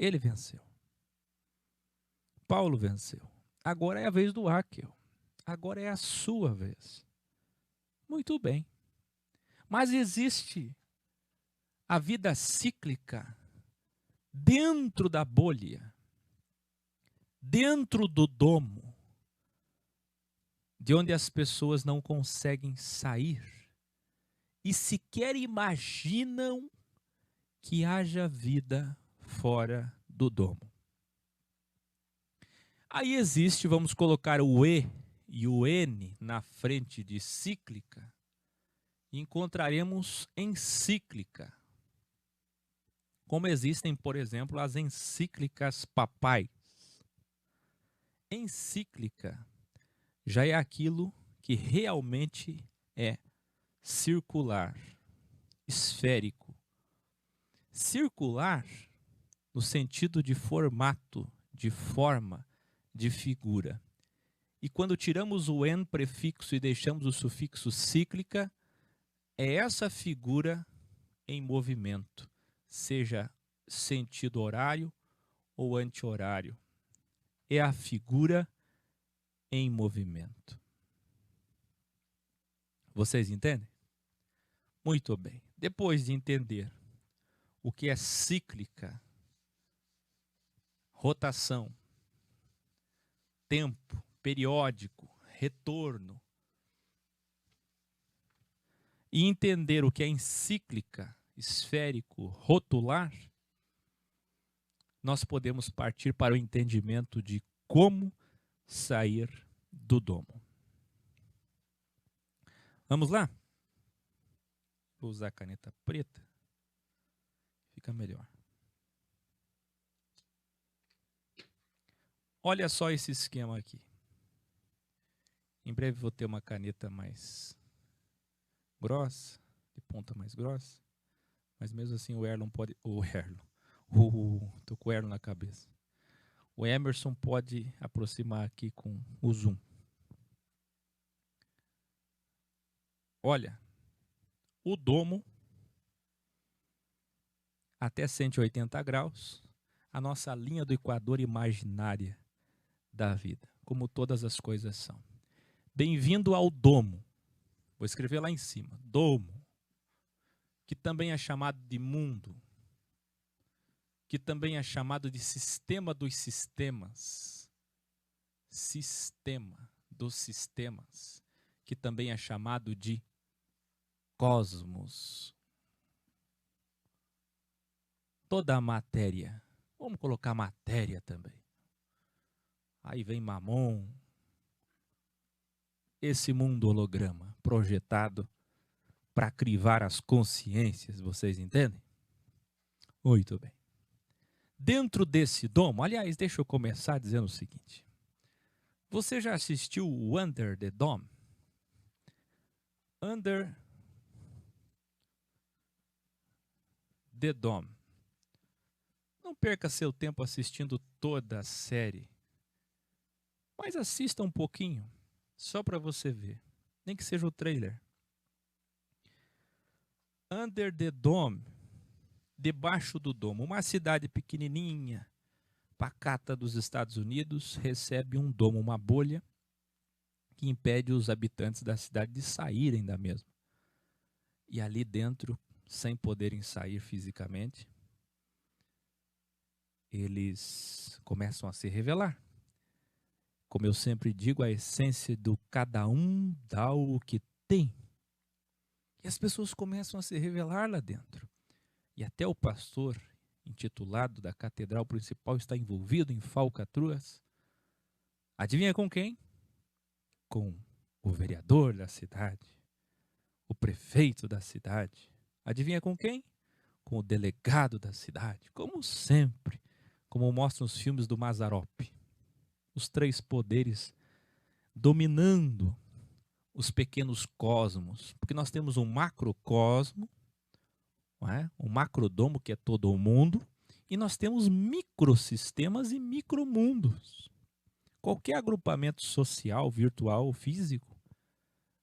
Ele venceu. Paulo venceu. Agora é a vez do Áquil. Agora é a sua vez. Muito bem. Mas existe a vida cíclica dentro da bolha, dentro do domo, de onde as pessoas não conseguem sair e sequer imaginam que haja vida fora do domo. Aí existe, vamos colocar o E e o N na frente de cíclica, e encontraremos encíclica. Como existem, por exemplo, as encíclicas papais. Encíclica já é aquilo que realmente é circular, esférico. Circular no sentido de formato, de forma, de figura. E quando tiramos o "en" prefixo e deixamos o sufixo cíclica, é essa figura em movimento, seja sentido horário ou anti-horário. É a figura em movimento. Vocês entendem? Muito bem. Depois de entender o que é cíclica, rotação, tempo, periódico, retorno, e entender o que é encíclica, esférico, rotular, nós podemos partir para o entendimento de como sair do domo. Vamos lá? Vou usar a caneta preta, fica melhor. Olha só esse esquema aqui. Em breve vou ter uma caneta mais grossa, de ponta mais grossa, mas mesmo assim o Erlon pode... Tô com o Erlon na cabeça. O Emerson pode aproximar aqui com o zoom. Olha, o domo, até 180 graus, a nossa linha do equador imaginária da vida, como todas as coisas são. Bem-vindo ao domo. Vou escrever lá em cima. Domo, que também é chamado de mundo, que também é chamado de sistema dos sistemas. Sistema dos sistemas, que também é chamado de cosmos. Toda a matéria. Vamos colocar matéria também. Aí vem Mamon. Esse mundo holograma projetado para crivar as consciências, vocês entendem? Muito bem. Dentro desse domo, aliás, deixa eu começar dizendo o seguinte. Você já assistiu o Under the Dome? Under the Dome. Não perca seu tempo assistindo toda a série, mas assista um pouquinho, só para você ver, nem que seja o trailer. Under the Dome, debaixo do domo, uma cidade pequenininha, pacata dos Estados Unidos, recebe um domo, uma bolha, que impede os habitantes da cidade de saírem da mesma. E ali dentro, sem poderem sair fisicamente, eles começam a se revelar. Como eu sempre digo, a essência do cada um dá o que tem. E as pessoas começam a se revelar lá dentro. E até o pastor, intitulado da catedral principal, está envolvido em falcatruas. Adivinha com quem? Com o vereador da cidade, o prefeito da cidade. Adivinha com quem? Com o delegado da cidade. Como sempre, como mostram os filmes do Mazzaropi. Os três poderes dominando os pequenos cosmos. Porque nós temos um macrocosmo, não é? Um macrodomo, que é todo o mundo, e nós temos microsistemas e micromundos. Qualquer agrupamento social, virtual ou físico,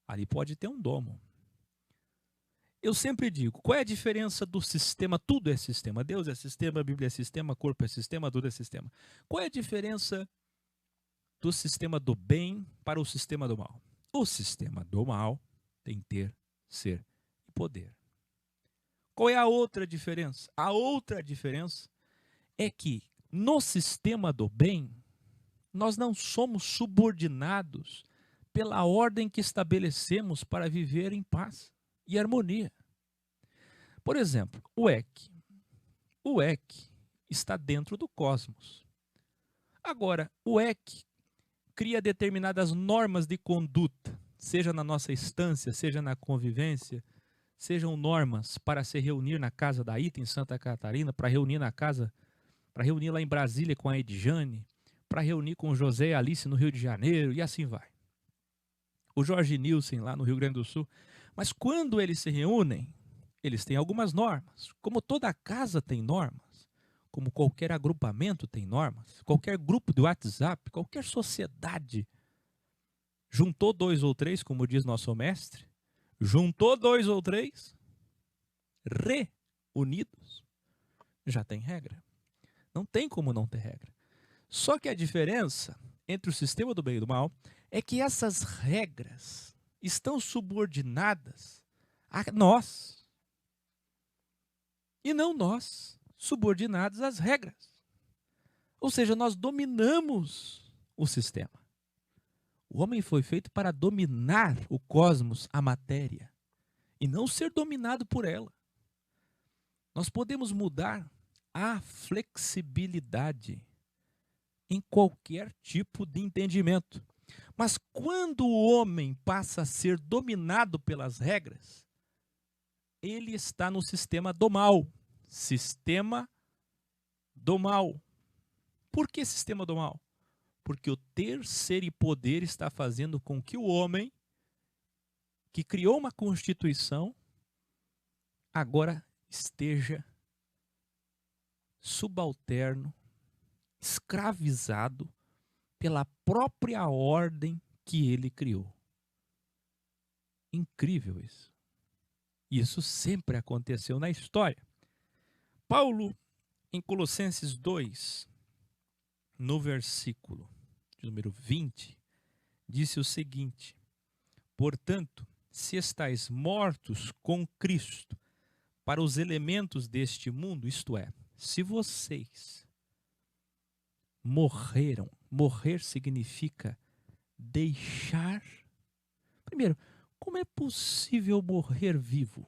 ali pode ter um domo. Eu sempre digo, qual é a diferença do sistema? Tudo é sistema. Deus é sistema, a Bíblia é sistema, corpo é sistema, tudo é sistema. Qual é a diferença do sistema do bem para o sistema do mal? O sistema do mal tem ter, ser e poder. Qual é a outra diferença? A outra diferença é que no sistema do bem, nós não somos subordinados pela ordem que estabelecemos para viver em paz e harmonia. Por exemplo, o EC. O EC está dentro do cosmos. Agora, o EC cria determinadas normas de conduta, seja na nossa instância, seja na convivência, sejam normas para se reunir na casa da Ita, em Santa Catarina, para reunir na casa, para reunir lá em Brasília com a Edjane, para reunir com o José e Alice no Rio de Janeiro, e assim vai. O Jorge Nilson lá no Rio Grande do Sul. Mas quando eles se reúnem, eles têm algumas normas. Como toda casa tem normas, como qualquer agrupamento tem normas, qualquer grupo de WhatsApp, qualquer sociedade, juntou 2 ou 3, como diz nosso mestre, juntou 2 ou 3, reunidos, já tem regra. Não tem como não ter regra. Só que a diferença entre o sistema do bem e do mal é que essas regras estão subordinadas a nós. E não nós, subordinados às regras. Ou seja, nós dominamos o sistema. O homem foi feito para dominar o cosmos, a matéria, e não ser dominado por ela. Nós podemos mudar a flexibilidade em qualquer tipo de entendimento. Mas quando o homem passa a ser dominado pelas regras, ele está no sistema do mal. Sistema do mal. Por que sistema do mal? Porque o ter, ser e poder está fazendo com que o homem, que criou uma constituição, agora esteja subalterno, escravizado pela própria ordem que ele criou. Incrível isso. Isso sempre aconteceu na história. Paulo, em Colossenses 2, no versículo de número 20, disse o seguinte: portanto, se estáis mortos com Cristo para os elementos deste mundo, isto é, se vocês morreram, morrer significa deixar. Primeiro, como é possível morrer vivo?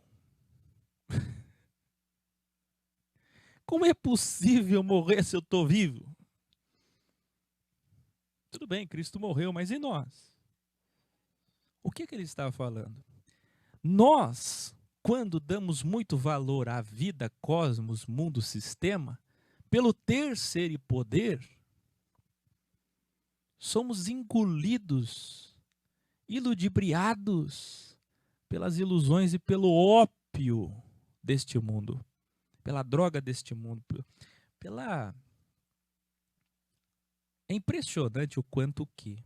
Como é possível morrer se eu estou vivo? Tudo bem, Cristo morreu, mas e nós? O que ele estava falando? Nós, quando damos muito valor à vida, cosmos, mundo, sistema, pelo ter, ser e poder, somos engolidos, iludibriados pelas ilusões e pelo ópio deste mundo, pela droga deste mundo, pela... É impressionante o quanto que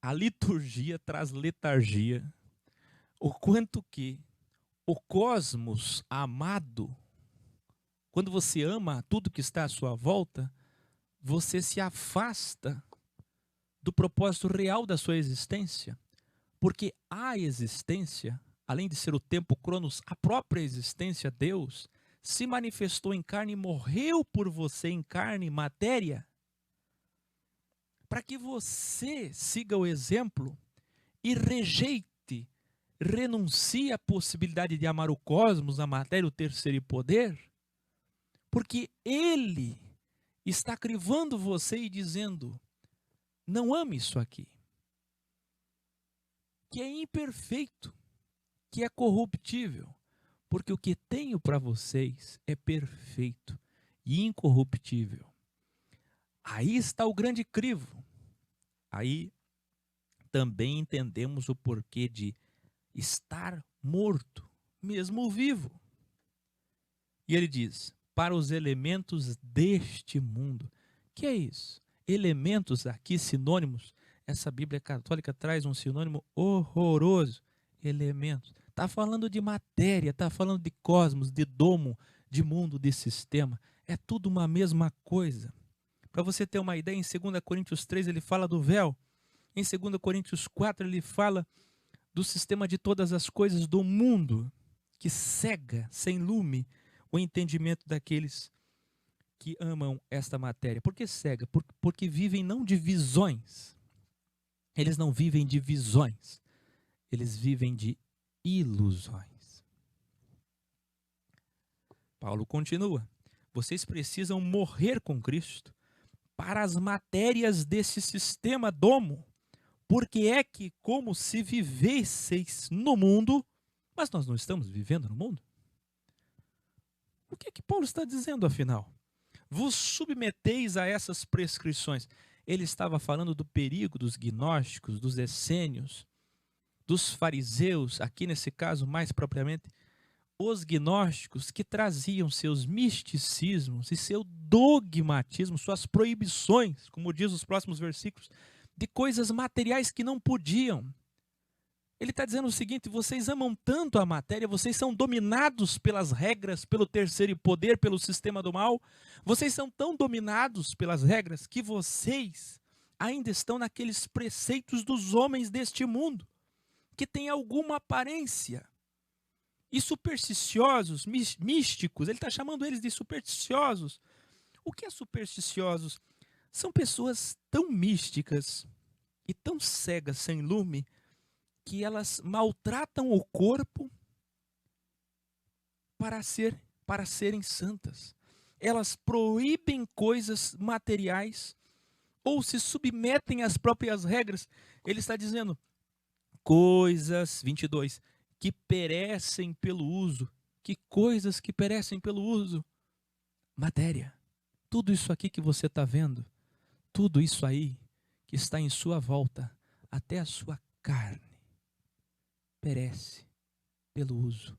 a liturgia traz letargia, o quanto que o cosmos amado, quando você ama tudo que está à sua volta, você se afasta do propósito real da sua existência, porque a existência, além de ser o tempo cronos, a própria existência, Deus, se manifestou em carne e morreu por você em carne e matéria, para que você siga o exemplo e rejeite, renuncie à possibilidade de amar o cosmos, a matéria, o ter, ser e poder, porque Ele está crivando você e dizendo: não ame isso aqui, que é imperfeito, que é corruptível, porque o que tenho para vocês é perfeito e incorruptível. Aí está o grande crivo. Aí também entendemos o porquê de estar morto, mesmo vivo. E ele diz: para os elementos deste mundo. Que é isso? Elementos aqui, sinônimos. Essa Bíblia católica traz um sinônimo horroroso. Elementos. está falando de matéria, está falando de cosmos, de domo, de mundo, de sistema. É tudo uma mesma coisa. Para você ter uma ideia, em 2 Coríntios 3 ele fala do véu. Em 2 Coríntios 4 ele fala do sistema de todas as coisas do mundo, que cega, sem lume, o entendimento daqueles que amam esta matéria. Por que cega? Porque vivem não de visões. Eles não vivem de visões. Eles vivem de ilusões. Paulo continua. Vocês precisam morrer com Cristo para as matérias desse sistema domo. Porque é que como se vivesseis no mundo, mas nós não estamos vivendo no mundo? O que é que Paulo está dizendo afinal? Vos submeteis a essas prescrições. Ele estava falando do perigo dos gnósticos, dos essênios, dos fariseus, aqui nesse caso mais propriamente, os gnósticos que traziam seus misticismos e seu dogmatismo, suas proibições, como diz os próximos versículos, de coisas materiais que não podiam. Ele está dizendo o seguinte: vocês amam tanto a matéria, vocês são dominados pelas regras, pelo terceiro poder, pelo sistema do mal. Vocês são tão dominados pelas regras que vocês ainda estão naqueles preceitos dos homens deste mundo, que têm alguma aparência. E supersticiosos, místicos, ele está chamando eles de supersticiosos. O que é supersticiosos? São pessoas tão místicas e tão cegas, sem lume, que elas maltratam o corpo para serem santas. Elas proíbem coisas materiais ou se submetem às próprias regras. Ele está dizendo coisas, 22, que perecem pelo uso. Que coisas que perecem pelo uso? Matéria. Tudo isso aqui que você está vendo, tudo isso aí que está em sua volta, até a sua carne, perece pelo uso,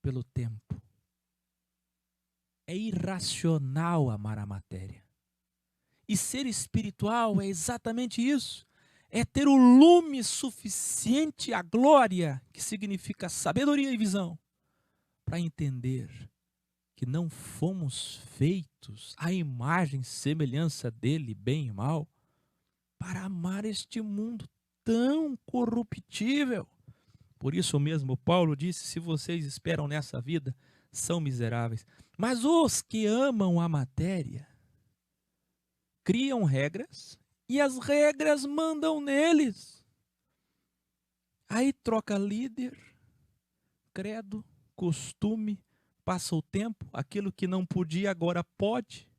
pelo tempo. É irracional amar a matéria. E ser espiritual é exatamente isso. É ter o lume suficiente, a glória, que significa sabedoria e visão, para entender que não fomos feitos à imagem e semelhança dele, bem e mal, para amar este mundo tão corruptível. Por isso mesmo Paulo disse: se vocês esperam nessa vida, são miseráveis. Mas os que amam a matéria criam regras e as regras mandam neles. Aí troca líder, credo, costume, passa o tempo, aquilo que não podia agora pode,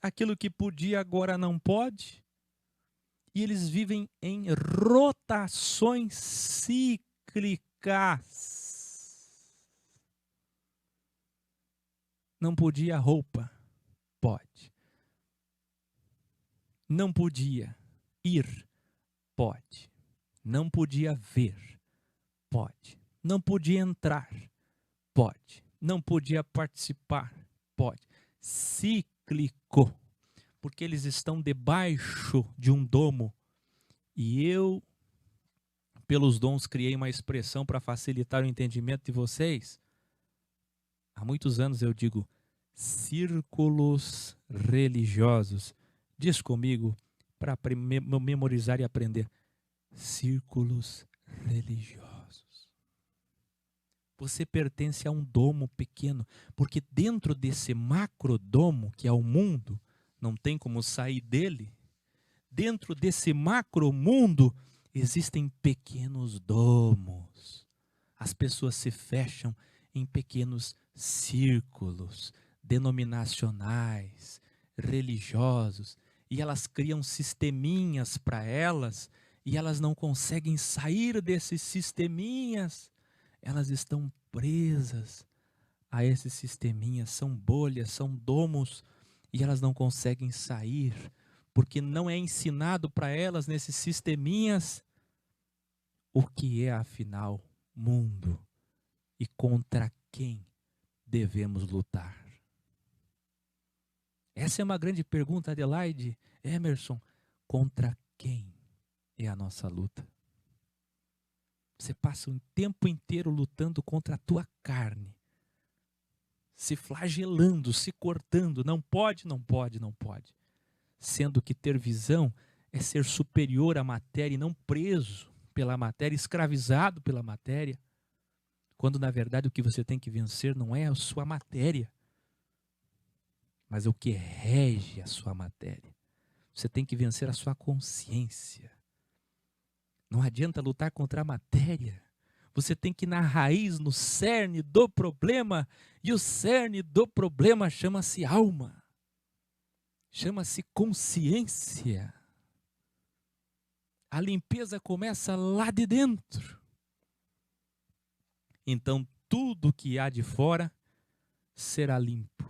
aquilo que podia agora não pode. E eles vivem em rotações cíclicas. Não podia roupa? Pode. Não podia ir? Pode. Não podia ver? Pode. Não podia entrar? Pode. Não podia participar? Pode. Cíclico. Porque eles estão debaixo de um domo. E eu, pelos dons, criei uma expressão para facilitar o entendimento de vocês. Há muitos anos eu digo círculos religiosos. Diz comigo para memorizar e aprender. Círculos religiosos. Você pertence a um domo pequeno, porque dentro desse macrodomo, que é o mundo, não tem como sair dele. Dentro desse macromundo existem pequenos domos. As pessoas se fecham em pequenos círculos denominacionais, religiosos, e elas criam sisteminhas para elas, e elas não conseguem sair desses sisteminhas. Elas estão presas a esses sisteminhas, são bolhas, são domos, e elas não conseguem sair, porque não é ensinado para elas nesses sisteminhas o que é afinal mundo e contra quem devemos lutar. Essa é uma grande pergunta, Adelaide, Emerson. Contra quem é a nossa luta? Você passa o tempo inteiro lutando contra a tua carne, se flagelando, se cortando. Não pode, não pode, não pode. Sendo que ter visão é ser superior à matéria e não preso pela matéria, escravizado pela matéria. Quando na verdade o que você tem que vencer não é a sua matéria, mas é o que rege a sua matéria. Você tem que vencer a sua consciência. Não adianta lutar contra a matéria. Você tem que ir na raiz, no cerne do problema. E o cerne do problema chama-se alma. Chama-se consciência. A limpeza começa lá de dentro. Então tudo que há de fora será limpo.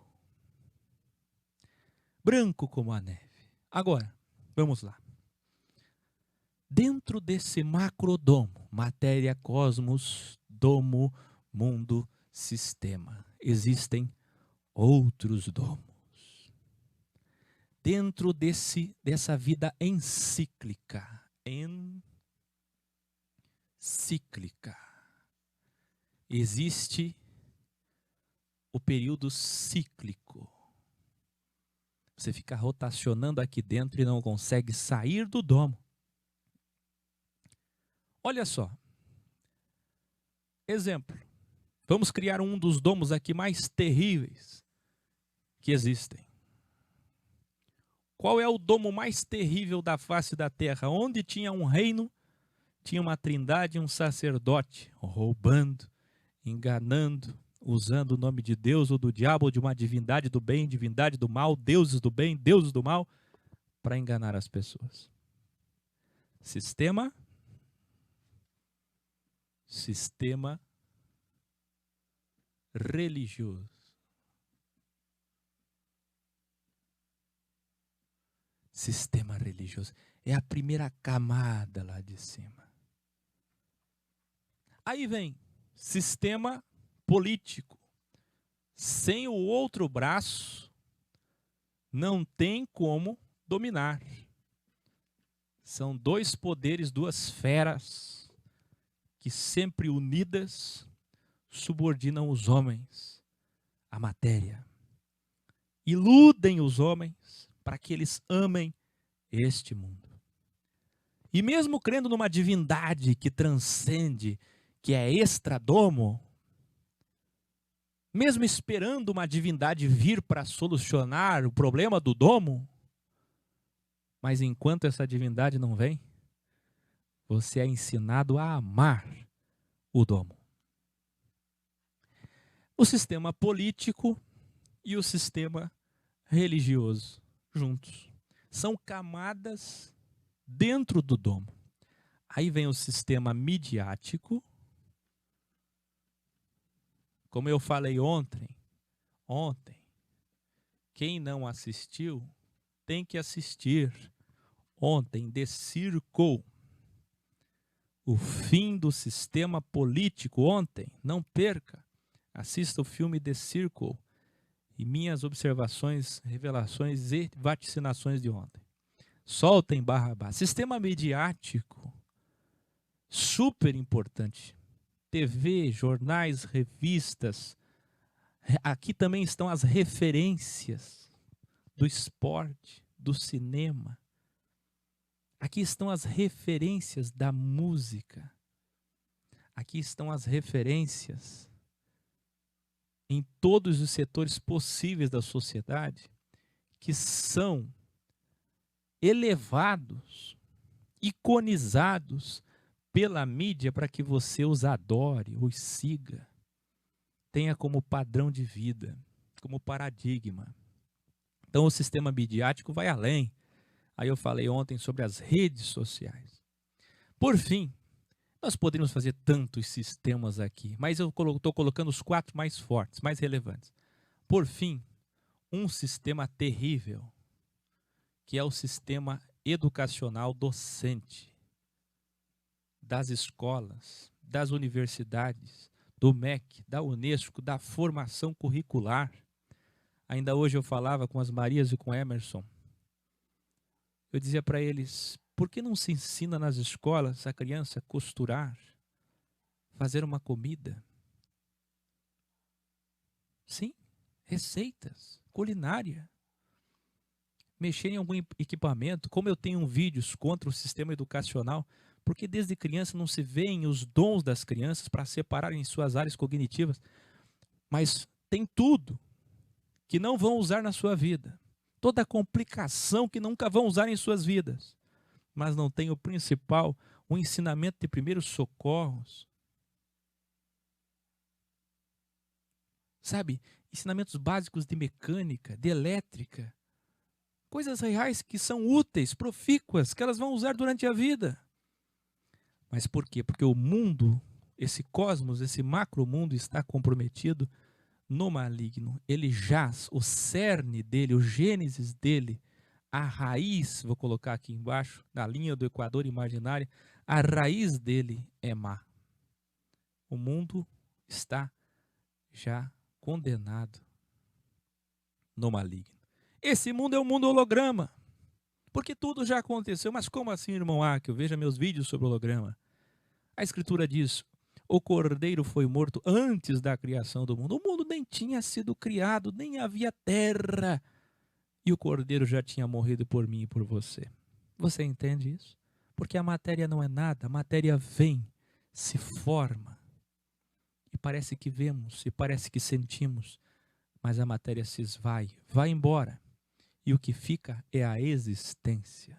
Branco como a neve. Agora, vamos lá. Dentro desse macrodomo, matéria, cosmos, domo, mundo, sistema, existem outros domos. Dentro dessa vida encíclica, existe o período cíclico. Você fica rotacionando aqui dentro e não consegue sair do domo. Olha só. Exemplo. Vamos criar um dos domos aqui mais terríveis que existem. Qual é o domo mais terrível da face da terra? Onde tinha um reino, tinha uma trindade e um sacerdote roubando, enganando, usando o nome de Deus ou do diabo ou de uma divindade do bem, divindade do mal, deuses do bem, deuses do mal, para enganar as pessoas. Sistema religioso. Sistema religioso. É a primeira camada lá de cima. Aí vem sistema político. Sem o outro braço, não tem como dominar. São dois poderes, duas feras, que sempre unidas subordinam os homens à matéria. Iludem os homens para que eles amem este mundo. E mesmo crendo numa divindade que transcende, que é extradomo, mesmo esperando uma divindade vir para solucionar o problema do domo, mas enquanto essa divindade não vem, você é ensinado a amar o domo. O sistema político e o sistema religioso juntos. São camadas dentro do domo. Aí vem o sistema midiático. Como eu falei ontem, quem não assistiu tem que assistir. Ontem, The Circle, o fim do sistema político. Ontem, não perca, assista o filme The Circle e minhas observações, revelações e vaticinações de ontem. Soltem Barrabás. Sistema midiático, super importante. TV, jornais, revistas. Aqui também estão as referências do esporte, do cinema. Aqui estão as referências da música. Aqui estão as referências em todos os setores possíveis da sociedade que são elevados, iconizados pela mídia para que você os adore, os siga, tenha como padrão de vida, como paradigma. Então o sistema midiático vai além. Aí eu falei ontem sobre as redes sociais. Por fim, nós poderíamos fazer tantos sistemas aqui, mas eu estou colocando os 4 mais fortes, mais relevantes. Por fim, um sistema terrível, que é o sistema educacional docente das escolas, das universidades, do MEC, da Unesco, da formação curricular. Ainda hoje eu falava com as Marias e com o Emerson. Eu dizia para eles, por que não se ensina nas escolas a criança a costurar, fazer uma comida. Sim, receitas, culinária. Mexer em algum equipamento, como eu tenho vídeos contra o sistema educacional, porque desde criança não se veem os dons das crianças para separarem suas áreas cognitivas, mas tem tudo que não vão usar na sua vida, toda a complicação que nunca vão usar em suas vidas, mas não tem o principal, o ensinamento de primeiros socorros. Sabe, ensinamentos básicos de mecânica, de elétrica, coisas reais que são úteis, profícuas, que elas vão usar durante a vida. Mas por quê? Porque o mundo, esse cosmos, esse macromundo está comprometido no maligno. Ele jaz, o cerne dele, o gênesis dele, a raiz, vou colocar aqui embaixo, na linha do equador imaginário, a raiz dele é má. O mundo está já condenado no maligno. Esse mundo é um mundo holograma, porque tudo já aconteceu. Mas como assim, irmão Áquio? Veja meus vídeos sobre holograma. A Escritura diz: o Cordeiro foi morto antes da criação do mundo. O mundo nem tinha sido criado, nem havia terra. E o Cordeiro já tinha morrido por mim e por você. Você entende isso? Porque a matéria não é nada, a matéria vem, se forma. E parece que vemos, e parece que sentimos, mas a matéria se esvai, vai embora. E o que fica é a existência.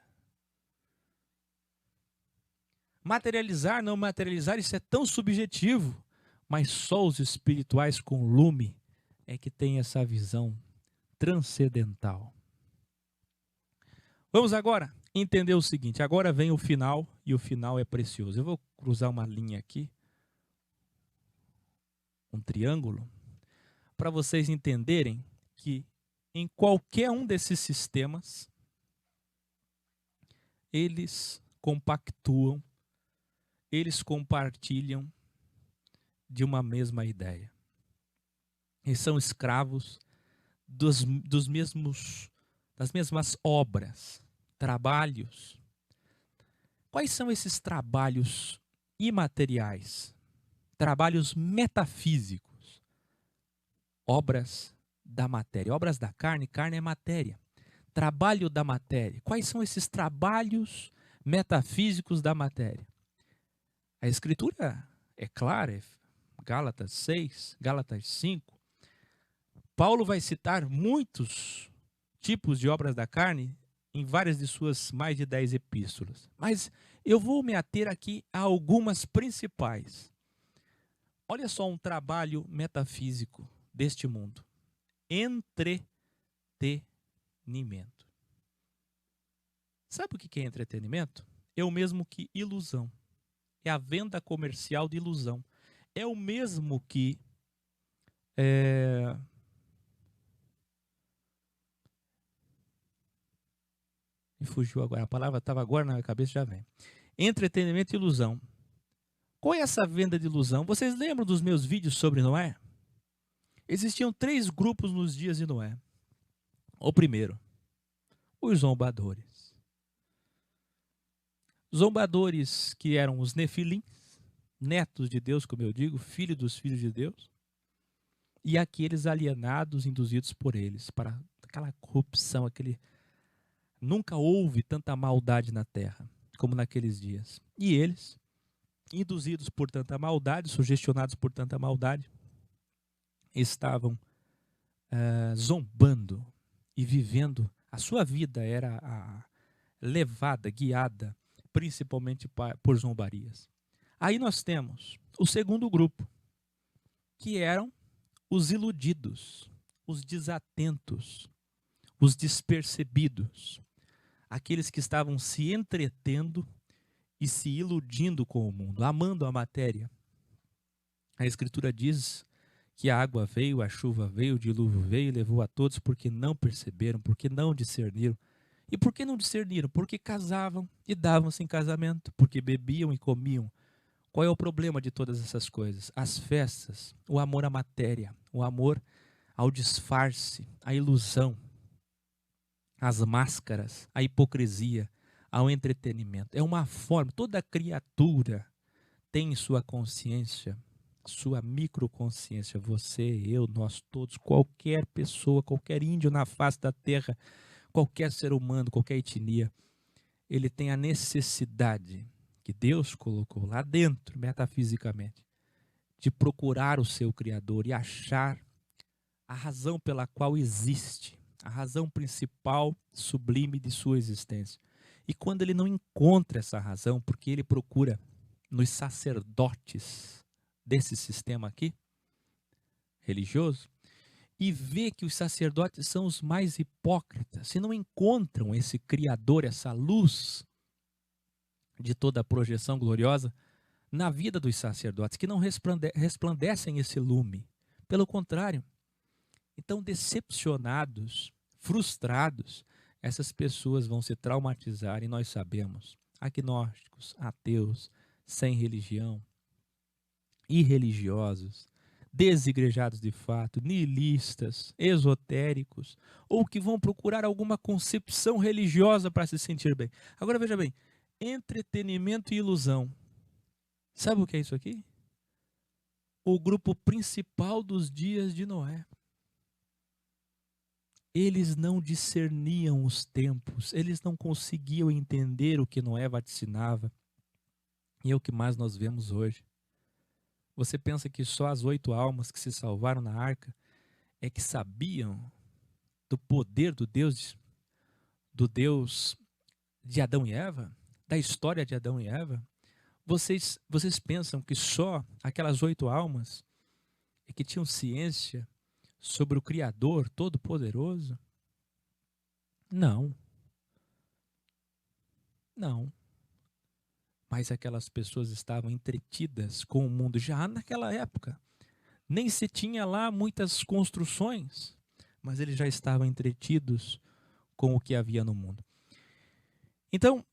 Materializar, não materializar, isso é tão subjetivo, mas só os espirituais com lume é que tem essa visão transcendental. Vamos agora entender o seguinte, agora vem o final, e o final é precioso. Eu vou cruzar uma linha aqui, um triângulo, para vocês entenderem que em qualquer um desses sistemas, eles compactuam, eles compartilham de uma mesma ideia. Eles são escravos das mesmas obras, trabalhos. Quais são esses trabalhos imateriais? Trabalhos metafísicos. Obras da matéria. Obras da carne, carne é matéria. Trabalho da matéria. Quais são esses trabalhos metafísicos da matéria? A Escritura é clara, Gálatas 6, Gálatas 5. Paulo vai citar muitos tipos de obras da carne em várias de suas mais de 10 epístolas. Mas eu vou me ater aqui a algumas principais. Olha só um trabalho metafísico deste mundo. Entretenimento. Sabe o que é entretenimento? É o mesmo que ilusão. É a venda comercial de ilusão. É o mesmo que me fugiu agora, a palavra estava agora na minha cabeça, já vem. Entretenimento e ilusão. Qual é essa venda de ilusão? Vocês lembram dos meus vídeos sobre Noé? Existiam 3 grupos nos dias de Noé. O primeiro, os zombadores. Zombadores que eram os nefilins, netos de Deus, como eu digo, filho dos filhos de Deus, e aqueles alienados, induzidos por eles, para aquela corrupção, nunca houve tanta maldade na terra como naqueles dias. E eles, induzidos por tanta maldade, sugestionados por tanta maldade, estavam zombando e vivendo. A sua vida era levada, guiada, principalmente por zombarias. Aí nós temos o segundo grupo, que eram os iludidos, os desatentos, os despercebidos, aqueles que estavam se entretendo e se iludindo com o mundo, amando a matéria. A Escritura diz que a água veio, a chuva veio, o dilúvio veio e levou a todos porque não perceberam, porque não discerniram. E por que não discerniram? Porque casavam e davam-se em casamento, porque bebiam e comiam. Qual é o problema de todas essas coisas? As festas, o amor à matéria, o amor ao disfarce, à ilusão, às máscaras, à hipocrisia, ao entretenimento. É uma forma, toda criatura tem em sua consciência, sua microconsciência, você, eu, nós todos, qualquer pessoa, qualquer índio na face da terra, qualquer ser humano, qualquer etnia, ele tem a necessidade que Deus colocou lá dentro, metafisicamente, de procurar o seu Criador e achar a razão pela qual existe, a razão principal, sublime de sua existência. E quando ele não encontra essa razão, porque ele procura nos sacerdotes desse sistema aqui, religioso, e vê que os sacerdotes são os mais hipócritas, se não encontram esse Criador, essa luz de toda a projeção gloriosa na vida dos sacerdotes, que não resplandecem esse lume. Pelo contrário, então decepcionados, frustrados, essas pessoas vão se traumatizar, e nós sabemos, agnósticos, ateus, sem religião, irreligiosos, desigrejados de fato, nihilistas, esotéricos, ou que vão procurar alguma concepção religiosa para se sentir bem. Agora veja bem, entretenimento e ilusão. Sabe o que é isso aqui? O grupo principal dos dias de Noé. Eles não discerniam os tempos, eles não conseguiam entender o que Noé vaticinava. E é o que mais nós vemos hoje. Você pensa que só as 8 almas que se salvaram na arca é que sabiam do poder do Deus de Adão e Eva, da história de Adão e Eva? Vocês pensam que só aquelas 8 almas é que tinham ciência sobre o Criador Todo-Poderoso? Não. Não. Mas aquelas pessoas estavam entretidas com o mundo já naquela época. Nem se tinha lá muitas construções, mas eles já estavam entretidos com o que havia no mundo. Então,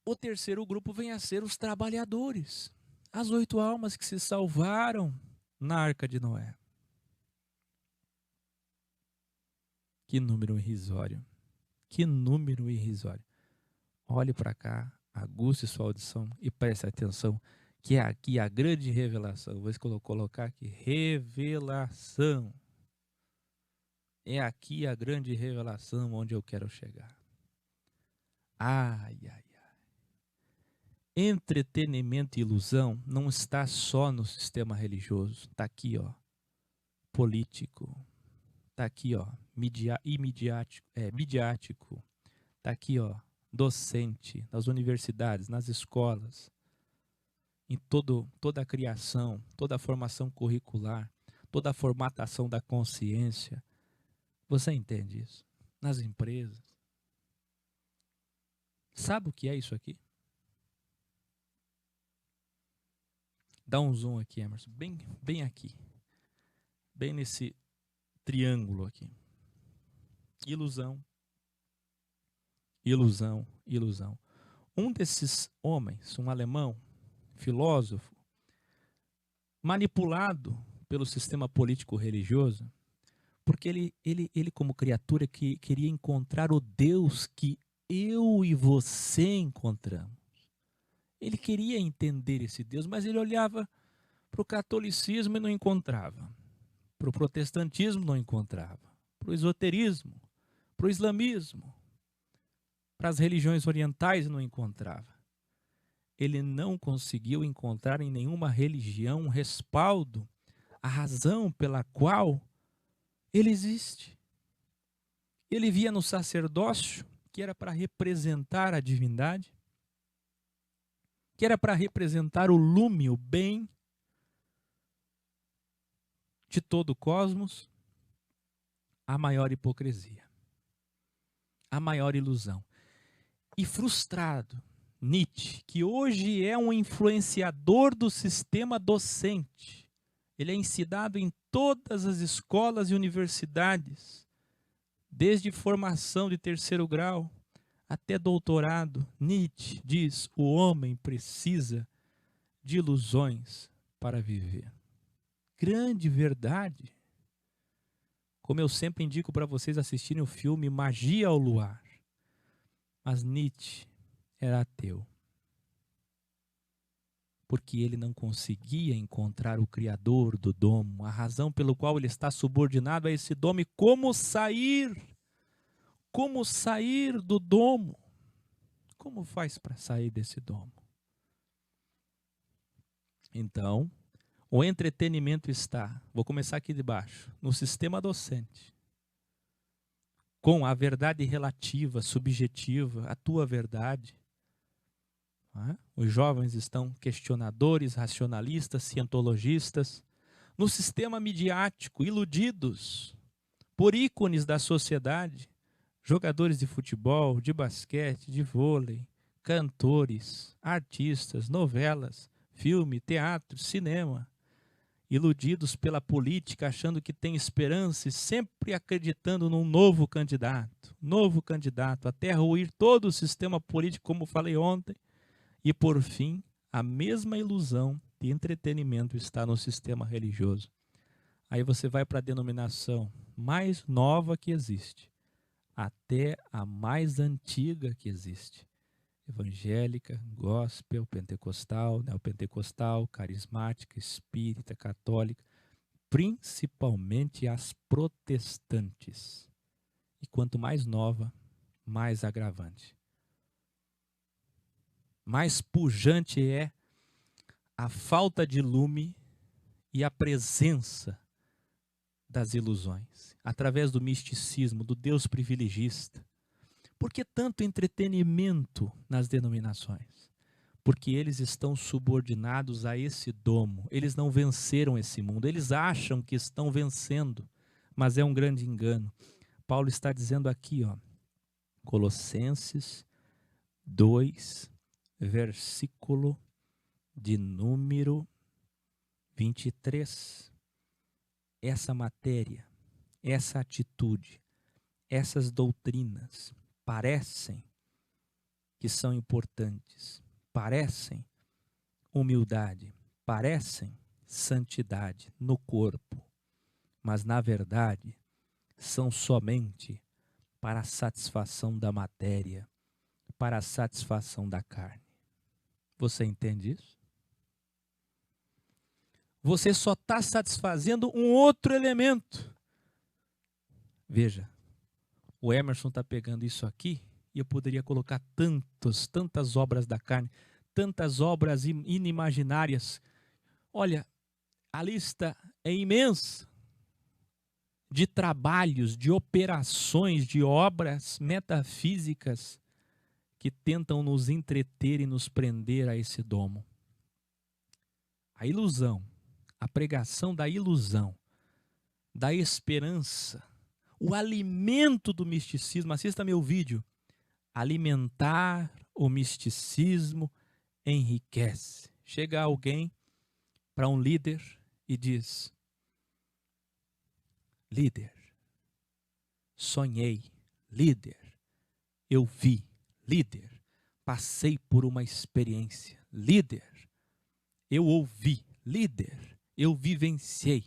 o terceiro grupo vem a ser os trabalhadores, as 8 almas que se salvaram na arca de Noé. Que número irrisório. Que número irrisório. Olhe para cá, aguce sua audição e preste atenção, que é aqui a grande revelação. Vou colocar aqui, revelação. É aqui a grande revelação onde eu quero chegar. Ai, ai, ai. Entretenimento e ilusão não está só no sistema religioso. Está aqui, ó, político. Está aqui, ó, midiático. Está aqui, ó, docente, nas universidades, nas escolas, em toda a criação, toda a formação curricular, toda a formatação da consciência. Você entende isso? Nas empresas. Sabe o que é isso aqui? Dá um zoom aqui, Emerson, bem aqui, bem nesse triângulo aqui. Ilusão, ilusão, ilusão. Um desses homens, um alemão, filósofo, manipulado pelo sistema político-religioso, porque ele como criatura que queria encontrar o Deus que eu e você encontramos. Ele queria entender esse Deus, mas ele olhava para o catolicismo e não encontrava. Para o protestantismo não encontrava. Para o esoterismo, para o islamismo, para as religiões orientais não encontrava. Ele não conseguiu encontrar em nenhuma religião um respaldo, a razão pela qual ele existe. Ele via no sacerdócio, que era para representar a divindade, que era para representar o lume, o bem de todo o cosmos, a maior hipocrisia, a maior ilusão. E frustrado, Nietzsche, que hoje é um influenciador do sistema docente, ele é ensinado em todas as escolas e universidades, desde formação de 3º grau até doutorado. Nietzsche diz: o homem precisa de ilusões para viver. Grande verdade. Como eu sempre indico para vocês assistirem o filme Magia ao Luar. Mas Nietzsche era ateu. porque ele não conseguia encontrar o Criador do domo, a razão pelo qual ele está subordinado a esse domo. E como sair? Como sair do domo? Como faz para sair desse domo? Então, o entretenimento está, vou começar aqui de baixo, no sistema docente, com a verdade relativa, subjetiva, a tua verdade. Os jovens estão questionadores, racionalistas, cientologistas, no sistema midiático, iludidos por ícones da sociedade, jogadores de futebol, de basquete, de vôlei, cantores, artistas, novelas, filme, teatro, cinema, iludidos pela política, achando que tem esperança e sempre acreditando num novo candidato, até ruir todo o sistema político, como falei ontem. E, por fim, a mesma ilusão de entretenimento está no sistema religioso. Aí você vai para a denominação mais nova que existe, até a mais antiga que existe. Evangélica, gospel, pentecostal, neopentecostal, carismática, espírita, católica, principalmente as protestantes. E quanto mais nova, mais agravante. Mais pujante é a falta de lume e a presença das ilusões, através do misticismo, do Deus privilegista. Por que tanto entretenimento nas denominações? Porque eles estão subordinados a esse domo. Eles não venceram esse mundo. Eles acham que estão vencendo, mas é um grande engano. Paulo está dizendo aqui, Colossenses 2, versículo de número 23. Essa matéria, essa atitude, essas doutrinas parecem que são importantes, parecem humildade, parecem santidade no corpo, mas na verdade são somente para a satisfação da matéria, para a satisfação da carne. Você entende isso? Você só está satisfazendo um outro elemento. Veja, o Emerson está pegando isso aqui e eu poderia colocar tantas obras da carne, tantas obras inimaginárias. Olha, a lista é imensa de trabalhos, de operações, de obras metafísicas que tentam nos entreter e nos prender a esse domo. A ilusão, a pregação da ilusão, da esperança, o alimento do misticismo. Assista meu vídeo. Alimentar o misticismo enriquece. Chega alguém para um líder e diz: líder, sonhei, líder, eu vi, líder, passei por uma experiência, líder, eu ouvi, líder, eu vivenciei.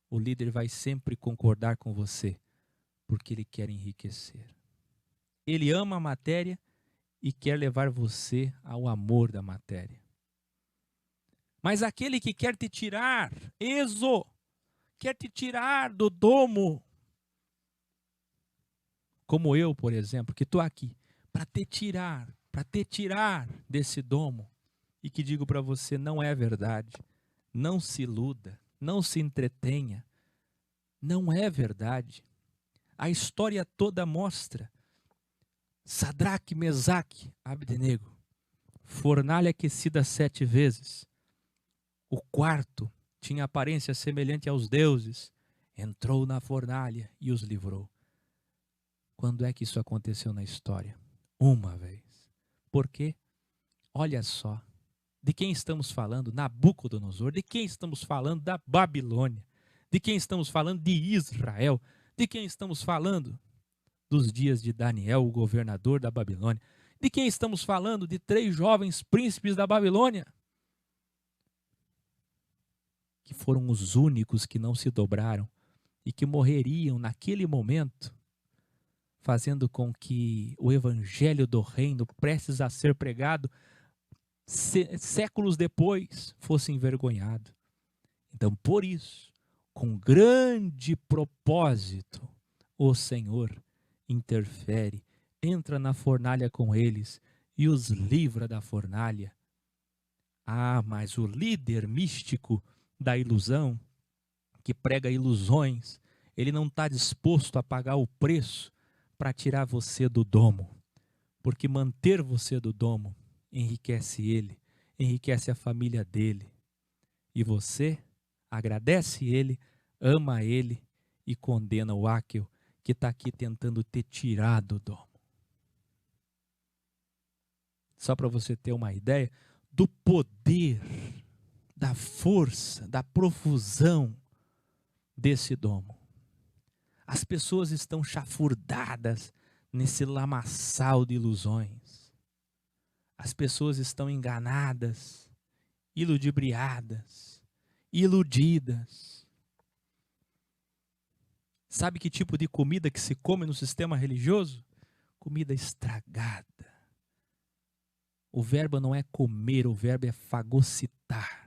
O líder vai sempre concordar com você, porque ele quer enriquecer. Ele ama a matéria e quer levar você ao amor da matéria. Mas aquele que quer te tirar, quer te tirar do domo, como eu, por exemplo, que estou aqui, para te tirar desse domo, e que digo para você, não é verdade, não se iluda, não se entretenha, não é verdade. A história toda mostra Sadraque, Mesaque, Abdenego, fornalha aquecida 7 vezes. O quarto tinha aparência semelhante aos deuses, entrou na fornalha e os livrou. Quando é que isso aconteceu na história? Uma vez. Por quê? Olha só, de quem estamos falando? Nabucodonosor. De quem estamos falando? Da Babilônia. De quem estamos falando? De Israel. De quem estamos falando? Dos dias de Daniel, o governador da Babilônia. De quem estamos falando? De 3 jovens príncipes da Babilônia, que foram os únicos que não se dobraram e que morreriam naquele momento, fazendo com que o evangelho do reino, prestes a ser pregado, séculos depois, fosse envergonhado. Então, por isso, com grande propósito, o Senhor interfere, entra na fornalha com eles e os livra da fornalha. Ah, mas o líder místico da ilusão, que prega ilusões, ele não está disposto a pagar o preço para tirar você do domo, porque manter você do domo enriquece ele, enriquece a família dele. E você agradece ele, ama ele e condena o áquil que está aqui tentando te tirar do domo. Só para você ter uma ideia do poder, da força, da profusão desse domo. As pessoas estão chafurdadas nesse lamaçal de ilusões. As pessoas estão enganadas, iludibriadas, iludidas. Sabe que tipo de comida que se come no sistema religioso? Comida estragada. O verbo não é comer, o verbo é fagocitar.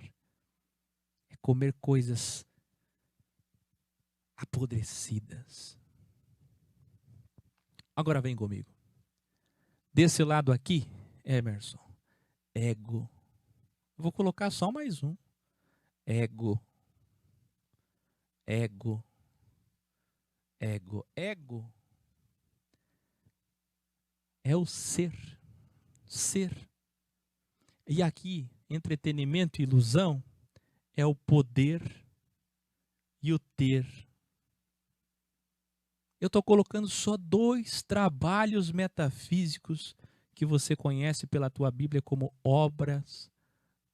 É comer coisas apodrecidas. Agora vem comigo. Desse lado aqui, Emerson, ego. Vou colocar só mais um. Ego. Ego. Ego. Ego é o ser. Ser. E aqui, entretenimento e ilusão é o poder e o ter. Eu estou colocando só 2 trabalhos metafísicos que você conhece pela tua Bíblia como obras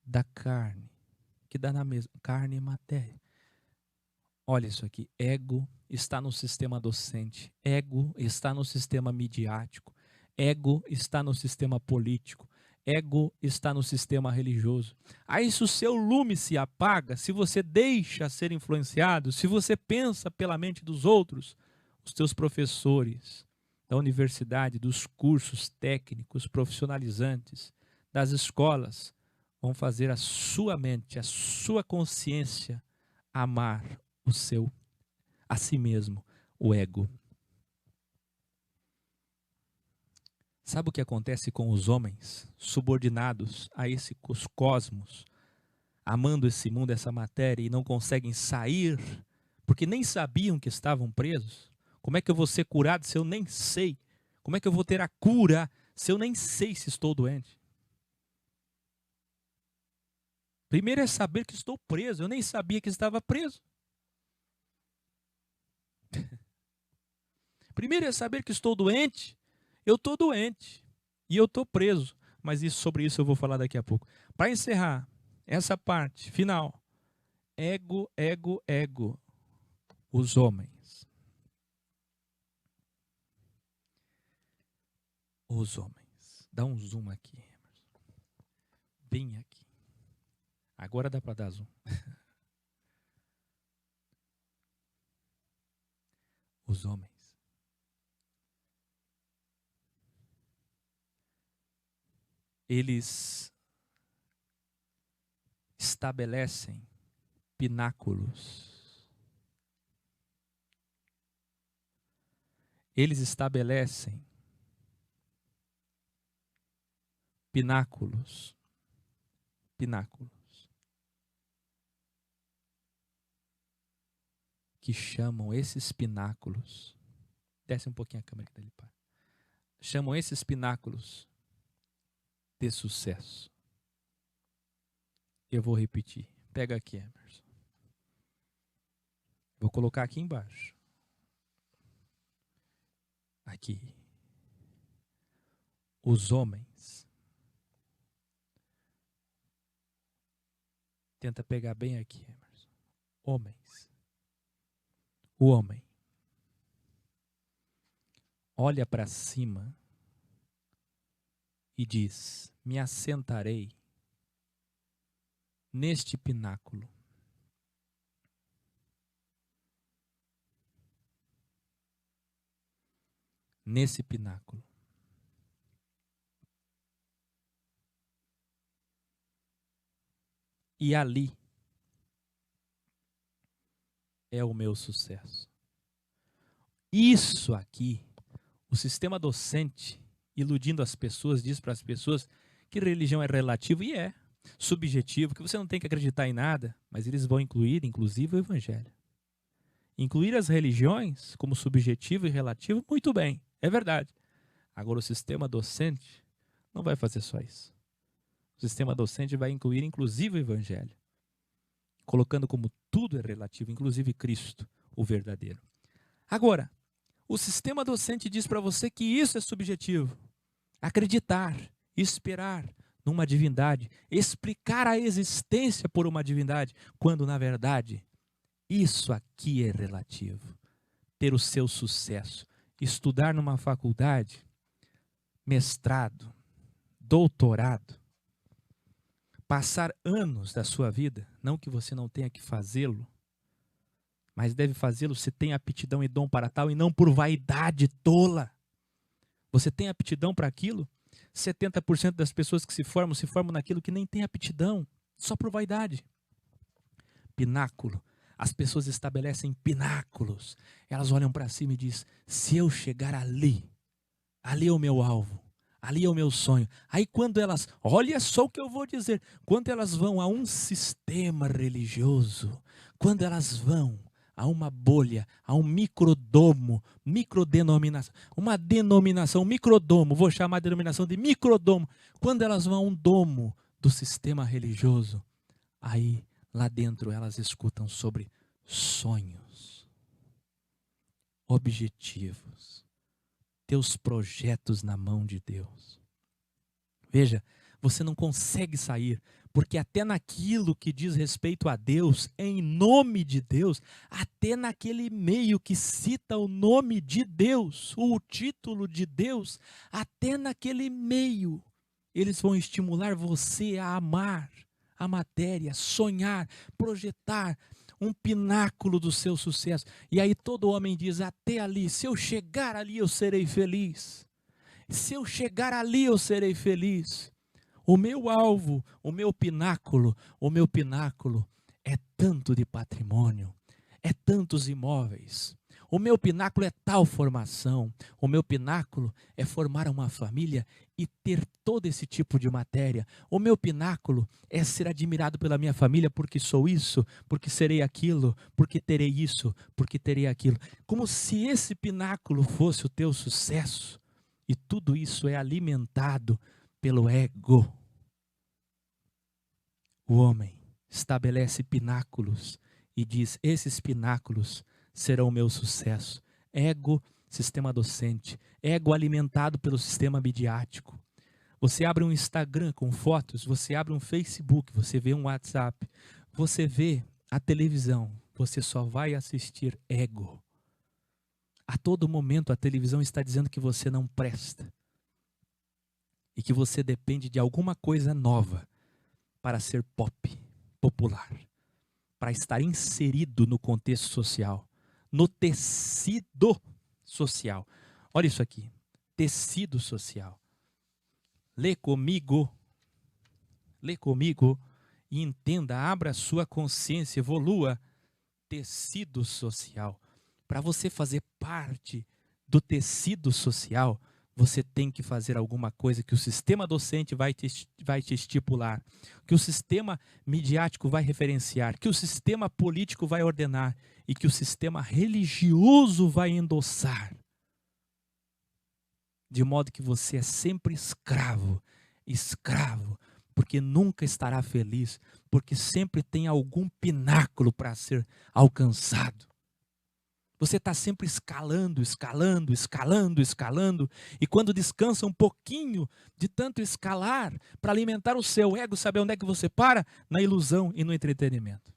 da carne, que dá na mesma, carne e matéria. Olha isso aqui, ego está no sistema docente, ego está no sistema midiático, ego está no sistema político, ego está no sistema religioso. Aí se o seu lume se apaga, se você deixa ser influenciado, se você pensa pela mente dos outros, os teus professores da universidade, dos cursos técnicos, profissionalizantes, das escolas, vão fazer a sua mente, a sua consciência amar a si mesmo, o ego. Sabe o que acontece com os homens subordinados a esse cosmos, amando esse mundo, essa matéria, e não conseguem sair, porque nem sabiam que estavam presos? Como é que eu vou ser curado se eu nem sei? Como é que eu vou ter a cura se eu nem sei se estou doente? Primeiro é saber que estou preso, eu nem sabia que estava preso. Primeiro é saber que estou doente. Eu estou doente e eu estou preso. Mas sobre isso eu vou falar daqui a pouco. Para encerrar essa parte final. Ego, ego, ego. Os homens. Os homens. Dá um zoom aqui. Bem aqui. Agora dá para dar zoom. Os homens. Eles estabelecem pináculos. Eles estabelecem pináculos. Pináculos. Que chamam esses pináculos. Desce um pouquinho a câmera que dele para. Chamam esses pináculos de sucesso. Eu vou repetir. Pega aqui, Emerson. Vou colocar aqui embaixo. Aqui. Os homens. Tenta pegar bem aqui, Emerson. Homens. O homem olha para cima e diz: me assentarei neste pináculo. Nesse pináculo. e ali é o meu sucesso. Isso aqui, o sistema docente, iludindo as pessoas, diz para as pessoas que religião é relativo, e é subjetivo, que você não tem que acreditar em nada, mas eles vão incluir, inclusive, o evangelho. Incluir as religiões como subjetivo e relativo, muito bem, é verdade. Agora, o sistema docente não vai fazer só isso. O sistema docente vai incluir, inclusive, o evangelho, colocando como tudo é relativo, inclusive Cristo, o verdadeiro. Agora, o sistema docente diz para você que isso é subjetivo. Acreditar, esperar numa divindade, explicar a existência por uma divindade, quando na verdade isso aqui é relativo. Ter o seu sucesso, estudar numa faculdade, mestrado, doutorado, passar anos da sua vida, não que você não tenha que fazê-lo, mas deve fazê-lo se tem aptidão e dom para tal, e não por vaidade tola. Você tem aptidão para aquilo? 70% das pessoas que se formam naquilo que nem tem aptidão, só por vaidade. Pináculo. As pessoas estabelecem pináculos. Elas olham para cima e dizem, se eu chegar ali, ali é o meu alvo, ali é o meu sonho. Aí quando elas, olha só o que eu vou dizer, quando elas vão a um sistema religioso, quando elas vão a uma bolha, a um microdomo, microdenominação, uma denominação, microdomo, vou chamar a denominação de microdomo. Quando elas vão a um domo do sistema religioso, aí lá dentro elas escutam sobre sonhos, objetivos, teus projetos na mão de Deus. Veja, você não consegue sair, porque até naquilo que diz respeito a Deus, em nome de Deus, até naquele meio que cita o nome de Deus, o título de Deus, até naquele meio, eles vão estimular você a amar a matéria, sonhar, projetar um pináculo do seu sucesso. E aí todo homem diz, até ali, se eu chegar ali eu serei feliz. Se eu chegar ali eu serei feliz. O meu alvo, o meu pináculo é tanto de patrimônio, é tantos imóveis. O meu pináculo é tal formação, o meu pináculo é formar uma família e ter todo esse tipo de matéria. O meu pináculo é ser admirado pela minha família porque sou isso, porque serei aquilo, porque terei isso, porque terei aquilo. Como se esse pináculo fosse o teu sucesso. E tudo isso é alimentado pelo ego. O homem estabelece pináculos e diz, esses pináculos serão o meu sucesso. Ego, sistema docente. Ego alimentado pelo sistema midiático. Você abre um Instagram com fotos, você abre um Facebook, você vê um WhatsApp, você vê a televisão, você só vai assistir ego. A todo momento a televisão está dizendo que você não presta. E que você depende de alguma coisa nova para ser popular, para estar inserido no contexto social, no tecido social. Olha isso aqui, tecido social. Lê comigo e entenda, abra sua consciência, evolua. Tecido social. Para você fazer parte do tecido social, você tem que fazer alguma coisa que o sistema docente vai te estipular, que o sistema midiático vai referenciar, que o sistema político vai ordenar e que o sistema religioso vai endossar. De modo que você é sempre escravo, porque nunca estará feliz, porque sempre tem algum pináculo para ser alcançado. Você está sempre escalando, e quando descansa um pouquinho de tanto escalar, para alimentar o seu ego, sabe onde é que você para? Na ilusão e no entretenimento.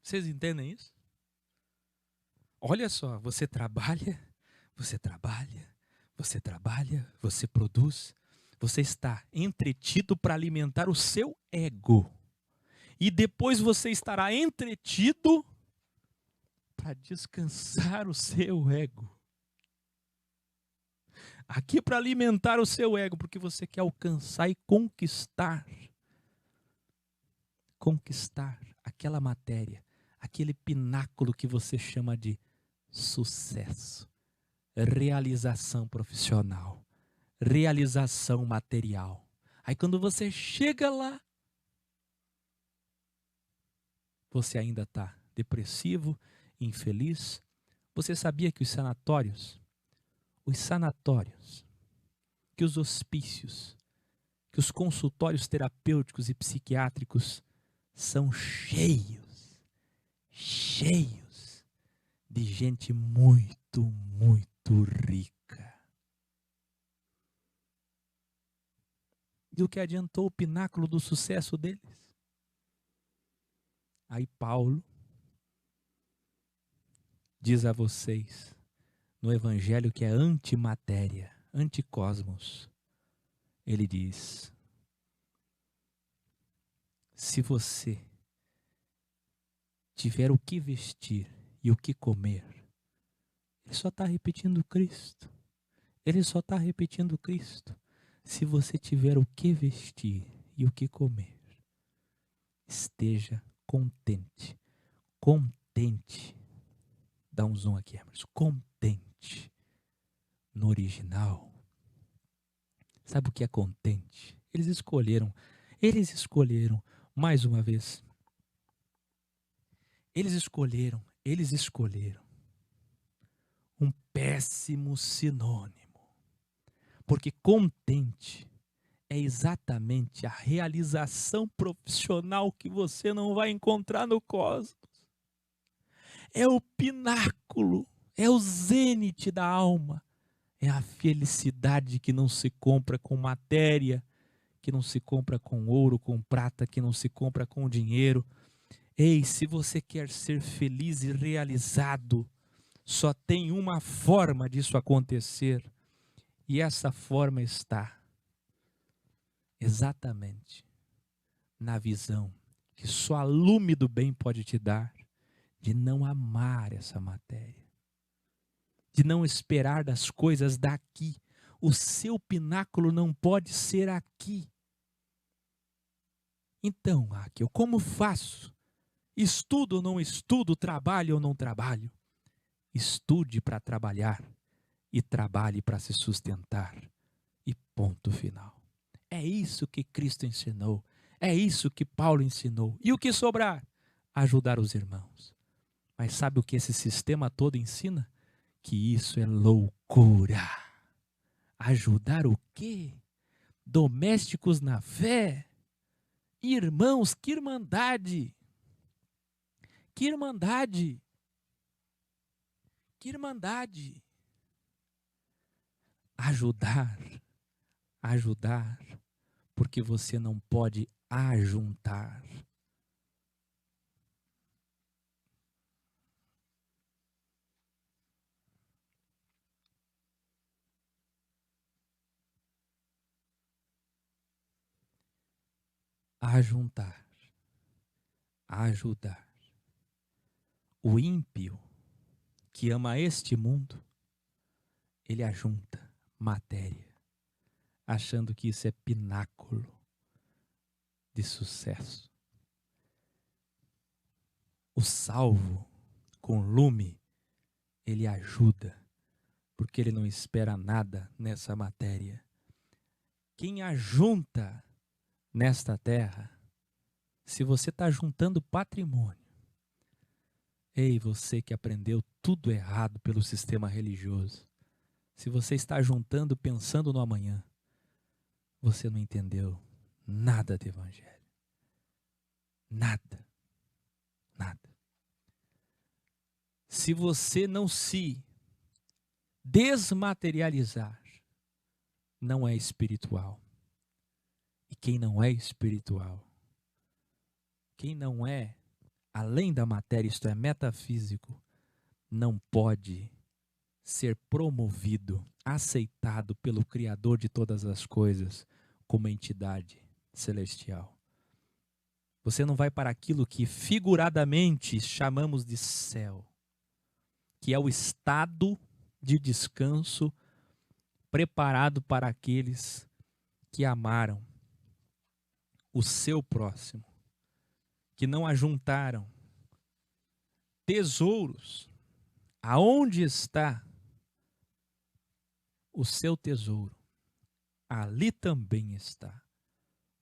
Vocês entendem isso? Olha só, você trabalha, você produz, você está entretido para alimentar o seu ego. E depois você estará entretido para descansar o seu ego. aqui para alimentar o seu ego, porque você quer alcançar e conquistar aquela matéria, aquele pináculo que você chama de sucesso, realização profissional, realização material. Aí quando você chega lá, você ainda está depressivo, infeliz. Você sabia que os sanatórios, que os hospícios, que os consultórios terapêuticos e psiquiátricos são cheios de gente muito, muito rica. E o que adiantou o pináculo do sucesso deles? Aí Paulo diz a vocês, no evangelho que é antimatéria, anticosmos, ele diz: se você tiver o que vestir e o que comer, ele só está repetindo Cristo. Ele só está repetindo Cristo. Se você tiver o que vestir e o que comer, esteja contente. Contente. Dá um zoom aqui, Emerson. Contente. No original. Sabe o que é contente? Eles escolheram, mais uma vez. Eles escolheram um péssimo sinônimo. Porque contente é exatamente a realização profissional que você não vai encontrar no cosmos. É o pináculo, é o zênite da alma. É a felicidade que não se compra com matéria, que não se compra com ouro, com prata, que não se compra com dinheiro. Ei, se você quer ser feliz e realizado, só tem uma forma disso acontecer. E essa forma está exatamente na visão que só a lume do bem pode te dar, de não amar essa matéria, de não esperar das coisas daqui. O seu pináculo não pode ser aqui. Então, Raquel, como faço? Estudo ou não estudo? Trabalho ou não trabalho? Estude para trabalhar e trabalhe para se sustentar. E ponto final. É isso que Cristo ensinou. É isso que Paulo ensinou. E o que sobrar? Ajudar os irmãos. Mas sabe o que esse sistema todo ensina? Que isso é loucura. Ajudar o quê? Domésticos na fé? Irmãos, que irmandade! Que irmandade! Que irmandade! Ajudar, porque você não pode ajuntar. Ajudar. O ímpio que ama este mundo, ele ajunta matéria, achando que isso é pináculo de sucesso. O salvo, com lume, ele ajuda, porque ele não espera nada nessa matéria. Quem ajunta nesta terra, se você está juntando patrimônio, ei, você que aprendeu tudo errado pelo sistema religioso, se você está juntando pensando no amanhã, você não entendeu nada do evangelho. Nada. Se você não se desmaterializar, não é espiritual. E quem não é espiritual, quem não é além da matéria, isto é, metafísico, não pode ser promovido, aceitado pelo Criador de todas as coisas como entidade celestial. Você não vai para aquilo que figuradamente chamamos de céu, que é o estado de descanso preparado para aqueles que amaram o seu próximo, que não ajuntaram tesouros. Aonde está o seu tesouro, ali também está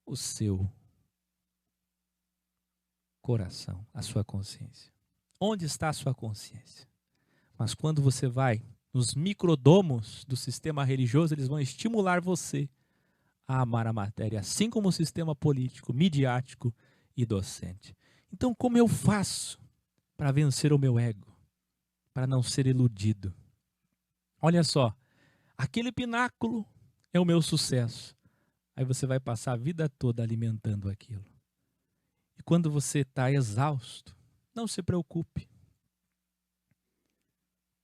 o seu coração, a sua consciência. Onde está a sua consciência? Mas quando você vai nos microdomos do sistema religioso, eles vão estimular você a amar a matéria, assim como o sistema político, midiático e docente. Então, como eu faço para vencer o meu ego, para não ser iludido? Olha só, aquele pináculo é o meu sucesso. Aí você vai passar a vida toda alimentando aquilo. E quando você está exausto, não se preocupe.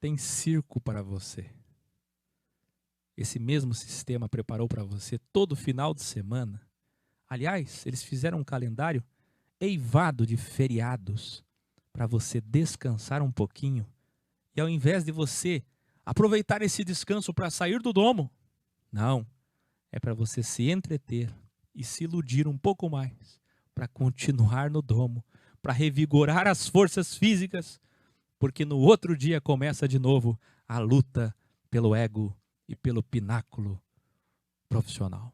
Tem circo para você. Esse mesmo sistema preparou para você todo final de semana. Aliás, eles fizeram um calendário eivado de feriados para você descansar um pouquinho. E ao invés de você aproveitar esse descanso para sair do domo, não, é para você se entreter e se iludir um pouco mais, para continuar no domo, para revigorar as forças físicas, porque no outro dia começa de novo a luta pelo ego e pelo pináculo profissional.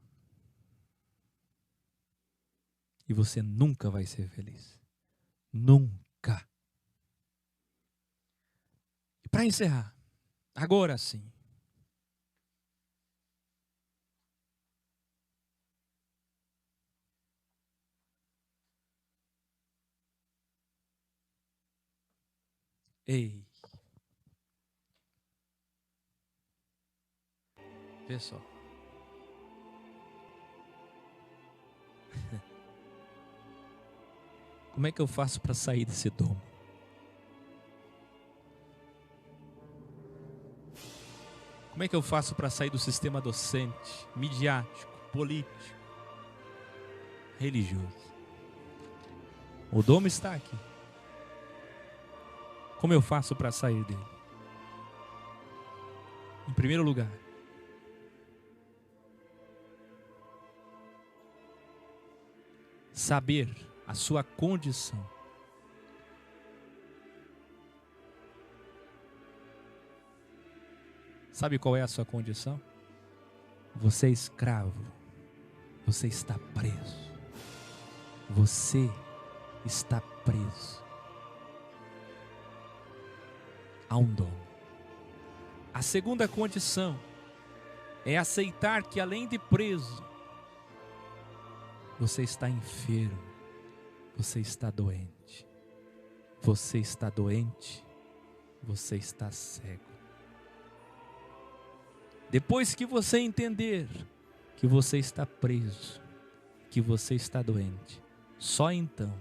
E você nunca vai ser feliz. Nunca. E para encerrar, agora sim. Ei. Vê só. Como é que eu faço para sair desse domo? Como é que eu faço para sair do sistema docente, midiático, político, religioso? O domo está aqui. Como eu faço para sair dele? Em primeiro lugar, saber a sua condição. Sabe qual é a sua condição? Você é escravo. Você está preso. Você está preso a um dom. A segunda condição é aceitar que, além de preso, você está enfermo, você está doente, você está doente, você está cego. Depois que você entender que você está preso, que você está doente, só então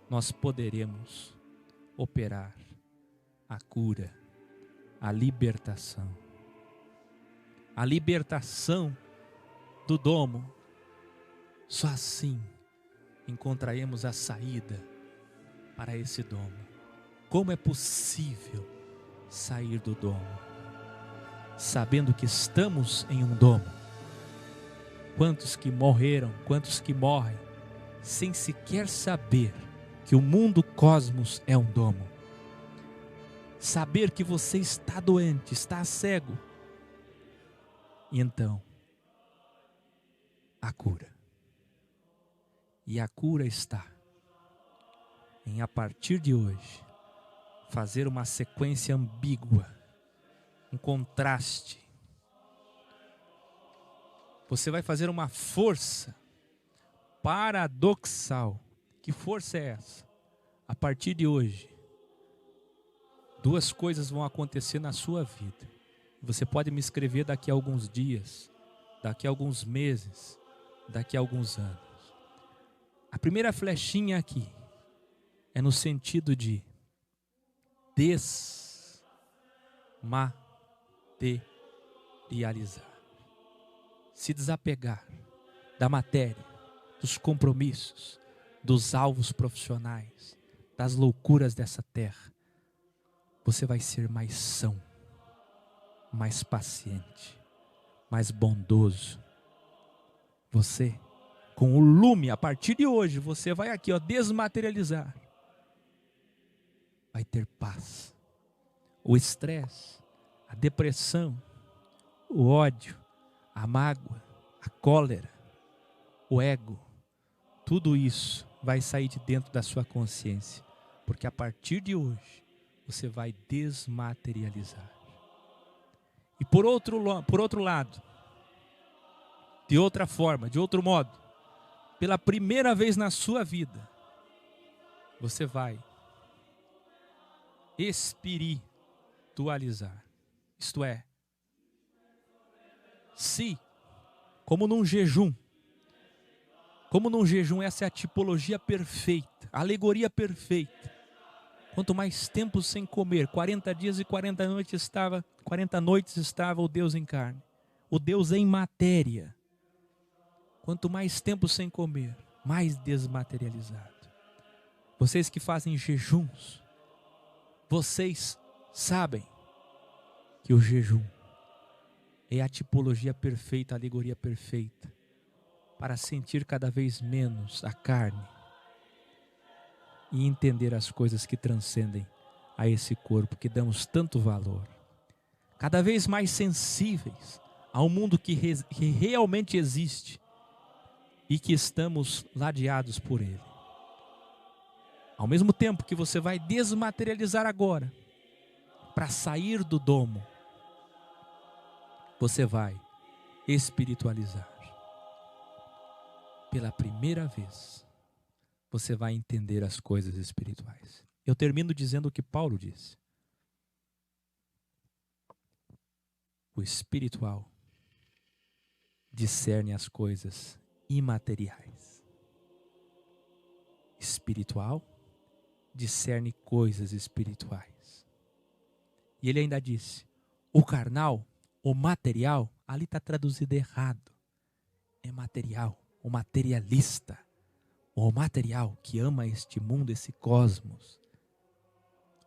nós poderemos operar a cura, a libertação. A libertação do domo. Só assim encontraremos a saída para esse domo. Como é possível sair do domo? Sabendo que estamos em um domo. Quantos que morreram, quantos que morrem, sem sequer saber que o mundo cosmos é um domo. Saber que você está doente, está cego. E então, a cura. E a cura está em, a partir de hoje, fazer uma sequência ambígua, um contraste. Você vai fazer uma força paradoxal. Que força é essa? A partir de hoje, duas coisas vão acontecer na sua vida. Você pode me escrever daqui a alguns dias, daqui a alguns meses, daqui a alguns anos. A primeira flechinha aqui é no sentido de desmaterializar. Se desapegar da matéria, dos compromissos, dos alvos profissionais, das loucuras dessa terra. Você vai ser mais são, mais paciente, mais bondoso. Você, com o lume, a partir de hoje, você vai aqui, ó, desmaterializar. Vai ter paz. O estresse, a depressão, o ódio, a mágoa, a cólera, o ego, tudo isso vai sair de dentro da sua consciência. Porque a partir de hoje, você vai desmaterializar. E por outro lado, de outra forma, de outro modo, pela primeira vez na sua vida, você vai espiritualizar. Isto é, se, como num jejum, essa é a tipologia perfeita, a alegoria perfeita. Quanto mais tempo sem comer, 40 dias e 40 noites estava o Deus em carne, o Deus em matéria. Quanto mais tempo sem comer, mais desmaterializado. Vocês que fazem jejuns, vocês sabem que o jejum é a tipologia perfeita, a alegoria perfeita, para sentir cada vez menos a carne e entender as coisas que transcendem a esse corpo que damos tanto valor. Cada vez mais sensíveis ao mundo que realmente existe e que estamos ladeados por ele. Ao mesmo tempo que você vai desmaterializar agora, para sair do domo, você vai espiritualizar. Pela primeira vez, você vai entender as coisas espirituais. Eu termino dizendo o que Paulo disse. O espiritual discerne as coisas imateriais. Espiritual discerne coisas espirituais. E ele ainda disse, o carnal, o material, ali está traduzido errado. É material, o materialista. O material que ama este mundo, esse cosmos.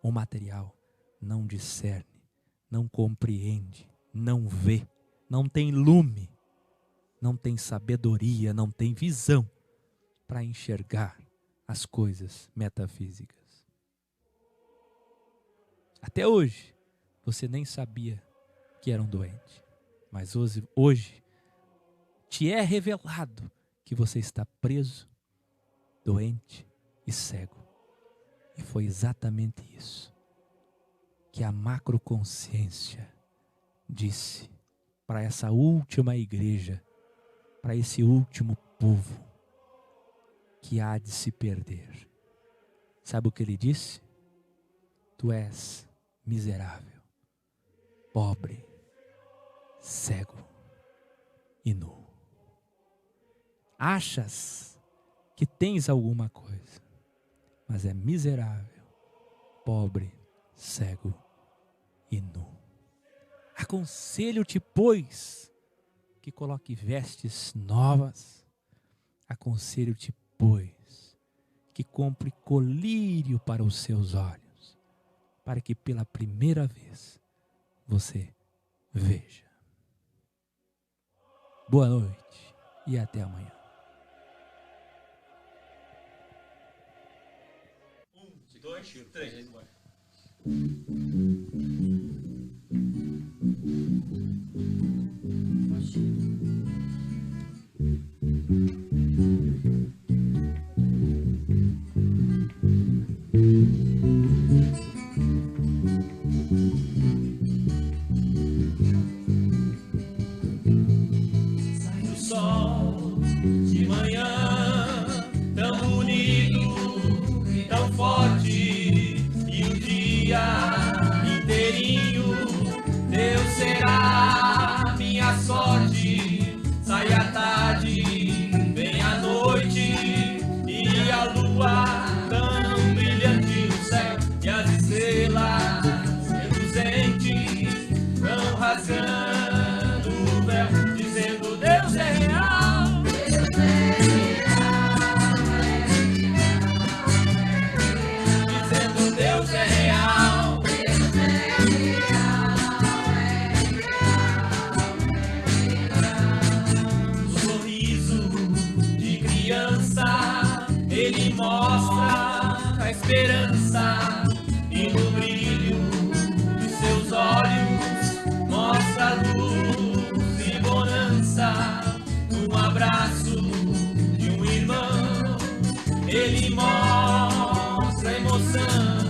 O material não discerne, não compreende, não vê, não tem lume, não tem sabedoria, não tem visão para enxergar as coisas metafísicas. Até hoje, você nem sabia que era um doente. Mas hoje te é revelado que você está preso, doente e cego. E foi exatamente isso que a macroconsciência disse para essa última igreja, para esse último povo que há de se perder. Sabe o que ele disse? Tu és miserável, pobre, cego e nu. Achas que tens alguma coisa, mas é miserável, pobre, cego e nu. Aconselho-te, pois, que coloque vestes novas. Aconselho-te, pois, que compre colírio para os seus olhos, para que pela primeira vez você veja. Boa noite e até amanhã. 1, 2, 3. Sai o sol de manhã, tão bonito e tão forte, e o dia inteirinho Deus será minha sorte. Sai a tarde, vem a noite, e a lua tão brilhante no céu, e as estrelas reluzentes vão rasgando o véu, dizendo Deus é real. Deus é real, dizendo Deus é real. emoção.